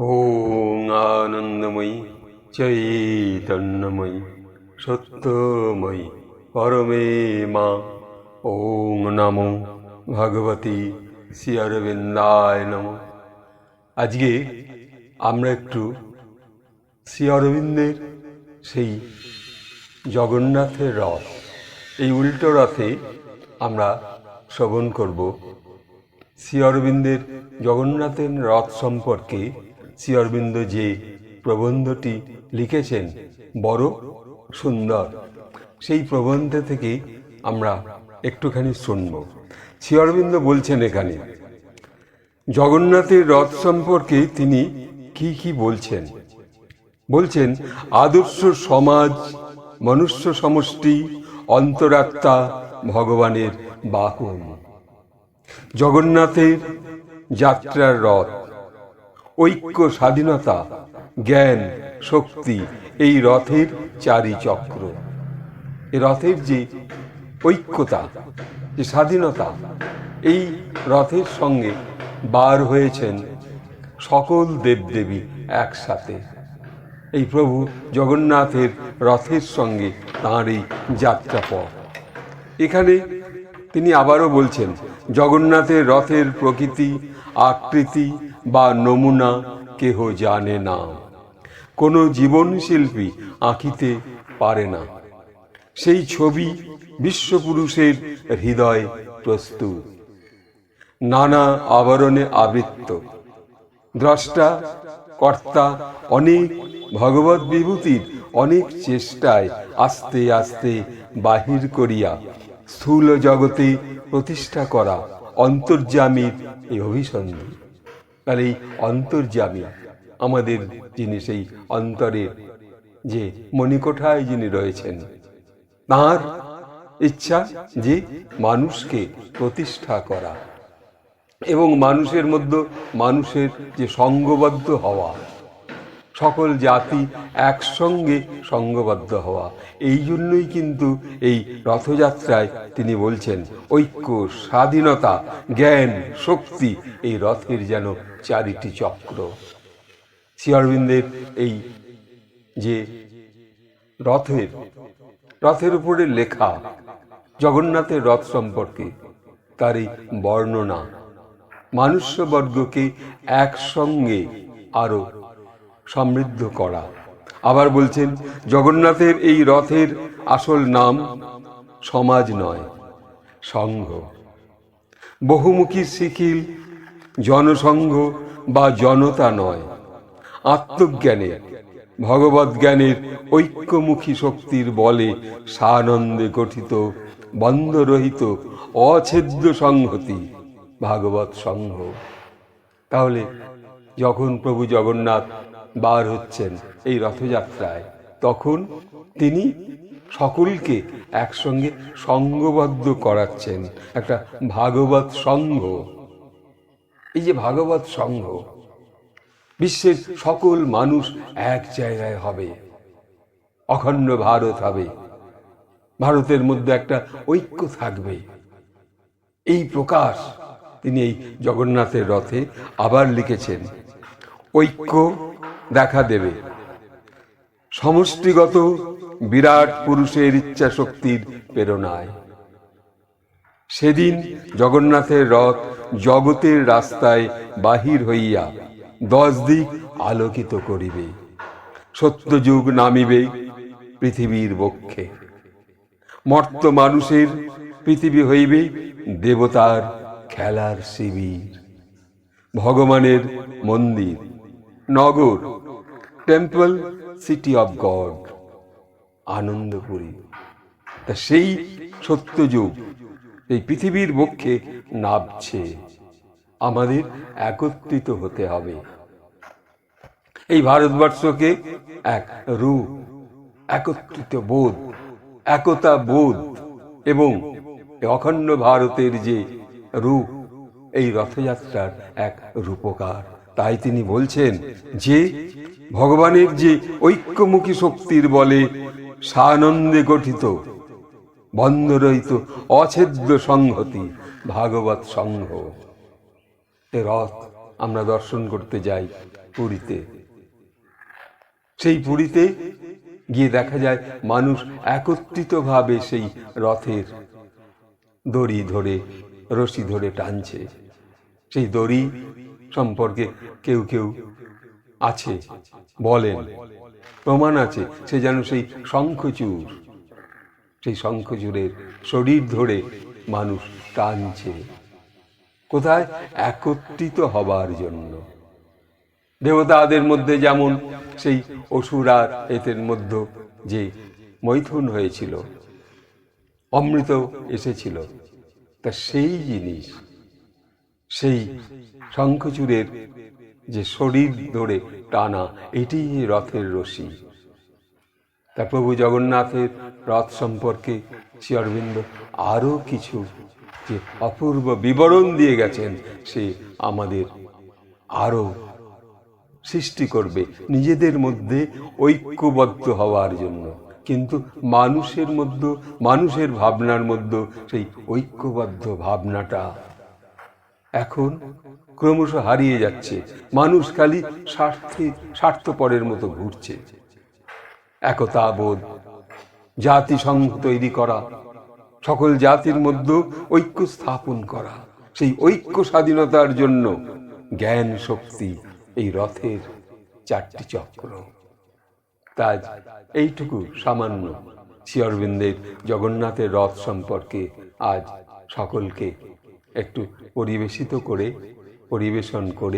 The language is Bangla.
ওং আনন্দময়ী চৈতন্যময়ী সত্যময়ী পরমে মা। ওং নমো ভগবতী শ্রী অরবিন্দায় নমঃ। আজকে আমরা একটু শ্রী অরবিন্দের সেই জগন্নাথের রথ, এই উল্টো রথে আমরা শ্রবণ করব শ্রী অরবিন্দের জগন্নাথের রথ সম্পর্কে শ্রী অরবিন্দ যে প্রবন্ধটি লিখেছেন বড় সুন্দর, সেই প্রবন্ধ থেকে আমরা একটুখানি শুনব। শ্রী অরবিন্দ বলছেন এখানে জগন্নাথের রথ সম্পর্কে তিনি কি কি বলছেন। বলছেন আদর্শ সমাজ, মনুষ্য সমষ্টি, অন্তরাত্মা ভগবানের বাহন। জগন্নাথের যাত্রার রথ, ঐক্য, স্বাধীনতা, জ্ঞান, শক্তি, এই রথের চারি চক্র। এই রথের যে ঐক্যতা, যে স্বাধীনতা, এই রথের সঙ্গে বার হয়েছেন সকল দেবদেবী একসাথে। এই প্রভু জগন্নাথের রথের সঙ্গে তাঁর এই যাত্রাপথ। এখানে তিনি আবারও বলছেন জগন্নাথের রথের প্রকৃতি, আকৃতি বা নমুনা কেহ জানে না, কোনো জীবনশিল্পী আঁকিতে পারে না। সেই ছবি বিশ্বপুরুষের হৃদয় প্রস্তুত, নানা আবরণে আবৃত্ত। দ্রষ্টা কর্তা অনেক ভগবত বিভূতির অনেক চেষ্টায় আস্তে আস্তে বাহির করিয়া স্থূল জগতে প্রতিষ্ঠা করা অন্তর্যামীর এই অভিসন্ধি। তাহলে এই অন্তর্যামী আমাদের যিনি সেই অন্তরের যে মণিকোঠায় যিনি রয়েছেন, তাঁর ইচ্ছা যে মানুষকে প্রতিষ্ঠা করা এবং মানুষের মধ্যে মানুষের যে সঙ্গবদ্ধ হওয়া, সকল জাতি একসঙ্গে সঙ্গবদ্ধ হওয়া। এই জন্যই কিন্তু এই রথযাত্রায় তিনি বলছেন ঐক্য, স্বাধীনতা, জ্ঞান, শক্তি, এই রথের যেন চারিটি চক্র। শ্রী অরবিন্দের এই যে রথের উপরে লেখা জগন্নাথের রথ সম্পর্কে তার এই বর্ণনা মানুষ্যবর্গকে একসঙ্গে আরো সমৃদ্ধ করা। আবার বলছেন জগন্নাথের এই রথের আসল নাম সমাজ নয়, সংঘ। বহুমুখী শিখিল জনসংঘ বা জনতা নয়, আত্মজ্ঞানের, ভগবত জ্ঞানের ঐক্যমুখী শক্তির বলে সানন্দে গঠিত, বন্ধরহিত, অছেদ্য সংহতি ভাগবত সংঘ। তাহলে যখন প্রভু জগন্নাথ বার হচ্ছেন এই রথযাত্রায়, তখন তিনি সকলকে একসঙ্গে সঙ্গবদ্ধ করাচ্ছেন একটা ভাগবত সংঘ। এই যে ভাগবত সংঘ, বিশ্বের সকল মানুষ এক জায়গায় হবে, অখণ্ড ভারত হবে, ভারতের মধ্যে একটা ঐক্য থাকবে। এই প্রকাশ তিনি এই জগন্নাথের রথে আবার লিখেছেন। ঐক্য দেখা দেবে সমষ্টিগত বিরাট পুরুষের ইচ্ছা শক্তির প্রেরণায়। সেদিন জগন্নাথের রথ জগতের রাস্তায় বাহির হইয়া 10 দিক আলোকিত করিবে। সত্যযুগ নামিবে পৃথিবীর বক্ষে। মর্ত মানুষের পৃথিবী হইবে দেবতার খেলার শিবির। ভগবানের মন্দির, নগর, temple, city of god, Anandpuri. তা সেই সত্যযুগ এই পৃথিবীর বক্ষে নামছে। আমাদের একত্রিত হতে হবে। এই ভারতবর্ষকে এক রূপ, একত্রিত বোধ, একতা বোধ এবং অখণ্ড ভারতের যে রূপ, এই রথযাত্রার এক রূপকার। তাই তিনি বলছেন যে ভগবানের যে ঐক্যমুখী শক্তির বলে সানন্দে গঠিত, বন্ধরহিত, অছেদ্য সংহতি ভাগবত সংঘ। এ রথ আমরা দর্শন করতে যাই, পুরীতে। সেই পুরীতে গিয়ে দেখা যায় মানুষ একত্রিতভাবে সেই রথের দড়ি ধরে, রশি ধরে টানছে। সেই দড়ি সম্পর্কে কেউ কেউ আছে বলেন, প্রমাণ আছে, সে যেন সেই শঙ্খচূড়, সেই শঙ্খচূড়ের শরীর ধরে মানুষ টানছে। কোথায়? একত্রিত হবার জন্য। দেবতাদের মধ্যে যেমন সেই অসুর আর এদের মধ্যে যে মৈথুন হয়েছিল, অমৃত এসেছিল, তা সেই জিনিস, সেই শঙ্খচূড়ের যে শরীর ধরে টানা, এটি রথের রশি। তা প্রভু জগন্নাথের রথ সম্পর্কে শ্রী অরবিন্দ আরও কিছু যে অপূর্ব বিবরণ দিয়ে গেছেন, সে আমাদের আরও সৃষ্টি করবে নিজেদের মধ্যে ঐক্যবদ্ধ হওয়ার জন্য। কিন্তু মানুষের মধ্যে, মানুষের ভাবনার মধ্যে সেই ঐক্যবদ্ধ ভাবনাটা এখন ক্রমশ হারিয়ে যাচ্ছে। মানুষ খালি স্বার্থপরের মতো ঘুরছে। একতাবোধ, জাতিসংঘ তৈরি করা, সকল জাতির মধ্যে ঐক্য স্থাপন করা, সেই ঐক্য স্বাধীনতার জন্য জ্ঞান শক্তি এই রথের 4টি চক্র। তাই এইটুকু সামান্য শ্রী অরবিন্দের জগন্নাথের রথ সম্পর্কে আজ সকলকে একটু পরিবেশন করে